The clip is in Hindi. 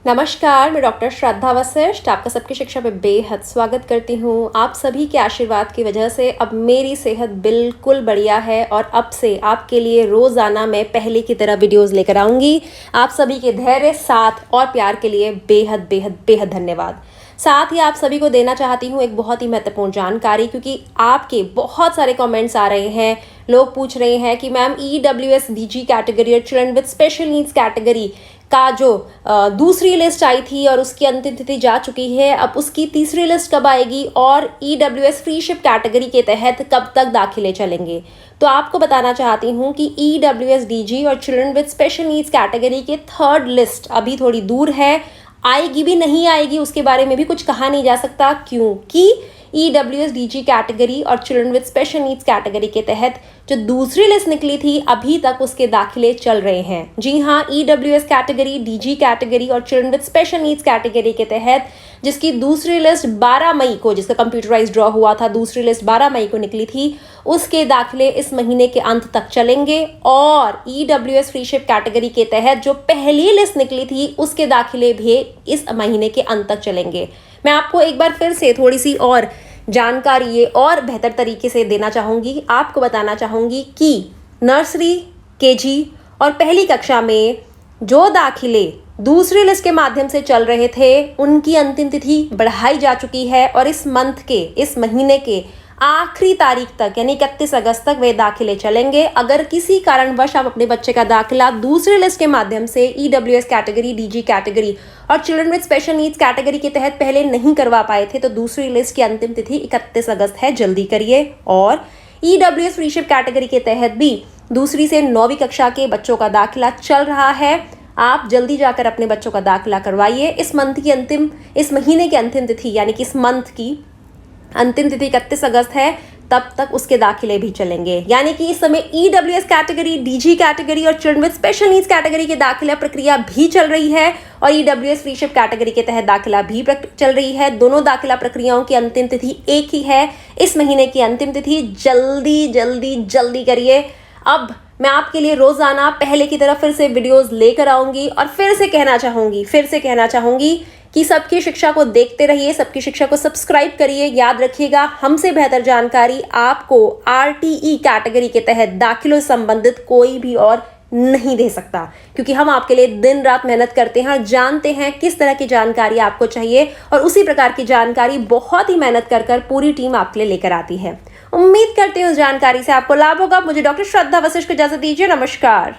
नमस्कार, मैं डॉक्टर श्रद्धा वशिष्ठ आपका सबकी शिक्षा पे बेहद स्वागत करती हूँ। आप सभी के आशीर्वाद की वजह से अब मेरी सेहत बिल्कुल बढ़िया है और अब से आपके लिए रोज़ाना मैं पहले की तरह वीडियोस लेकर आऊँगी। आप सभी के धैर्य, साथ और प्यार के लिए बेहद बेहद बेहद धन्यवाद। साथ ही आप सभी को देना चाहती हूँ एक बहुत ही महत्वपूर्ण जानकारी, क्योंकि आपके बहुत सारे कमेंट्स आ रहे हैं। लोग पूछ रहे हैं कि मैम EWS DG कैटेगरी और children with special needs category का जो दूसरी लिस्ट आई थी और उसकी अंतिम तिथि जा चुकी है, अब उसकी तीसरी लिस्ट कब आएगी और EWS फ्रीशिप कैटेगरी के तहत कब तक दाखिले चलेंगे। तो आपको बताना चाहती हूँ कि EWS DG और children with special needs category के थर्ड लिस्ट अभी थोड़ी दूर है, आएगी भी नहीं आएगी उसके बारे में भी कुछ कहा नहीं जा सकता, क्योंकि EWS DG कैटेगरी और children with special needs category के तहत जो दूसरी लिस्ट निकली थी अभी तक उसके दाखिले चल रहे हैं। जी हाँ, EWS कैटेगरी, DG कैटेगरी और children with special needs category के तहत जिसकी दूसरी लिस्ट 12 मई को, जिसका कंप्यूटराइज ड्रॉ हुआ था, दूसरी लिस्ट 12 मई को निकली थी, उसके दाखिले इस महीने के अंत तक चलेंगे। और EWS फ्रीशिप कैटेगरी के तहत जो पहली लिस्ट निकली थी उसके दाखिले भी इस महीने के अंत तक चलेंगे। मैं आपको एक बार फिर से थोड़ी सी और जानकारी ये और बेहतर तरीके से देना चाहूँगी। आपको बताना चाहूँगी कि नर्सरी, KG और पहली कक्षा में जो दाखिले दूसरी लिस्ट के माध्यम से चल रहे थे उनकी अंतिम तिथि बढ़ाई जा चुकी है और इस महीने के आखिरी तारीख तक यानी 31 अगस्त तक वे दाखिले चलेंगे। अगर किसी कारणवश आप अपने बच्चे का दाखिला दूसरी लिस्ट के माध्यम से EWS कैटेगरी, DG कैटेगरी और children with special needs category के तहत पहले नहीं करवा पाए थे तो दूसरी लिस्ट की अंतिम तिथि 31 अगस्त है, जल्दी करिए। और EWS फ्रीशिप कैटेगरी के तहत भी दूसरी से 9वीं कक्षा के बच्चों का दाखिला चल रहा है। आप जल्दी जाकर अपने बच्चों का दाखिला करवाइए। इस महीने की अंतिम तिथि यानी कि इस मंथ की अंतिम तिथि 31 अगस्त है, तब तक उसके दाखिले भी चलेंगे। यानी कि इस समय EWS कैटेगरी, DG कैटेगरी और children with special needs category के दाखिला प्रक्रिया भी चल रही है और EWS फ्रीशिप कैटेगरी के तहत दाखिला भी चल रही है। दोनों दाखिला प्रक्रियाओं की अंतिम तिथि एक ही है, इस महीने की अंतिम तिथि। जल्दी जल्दी जल्दी करिए। अब मैं आपके लिए रोजाना पहले की तरह फिर से वीडियोस लेकर आऊंगी और फिर से कहना चाहूंगी कि सबकी शिक्षा को देखते रहिए, सबकी शिक्षा को सब्सक्राइब करिए। याद रखिएगा, हमसे बेहतर जानकारी आपको RTE कैटेगरी के तहत दाखिलों से संबंधित कोई भी और नहीं दे सकता, क्योंकि हम आपके लिए दिन रात मेहनत करते हैं और जानते हैं किस तरह की जानकारी आपको चाहिए और उसी प्रकार की जानकारी बहुत ही मेहनत कर पूरी टीम आपके लिए लेकर आती है। उम्मीद करते हैं उस जानकारी से आपको लाभ होगा। मुझे डॉक्टर श्रद्धा वशिष्ठ को इजाजत दीजिए। नमस्कार।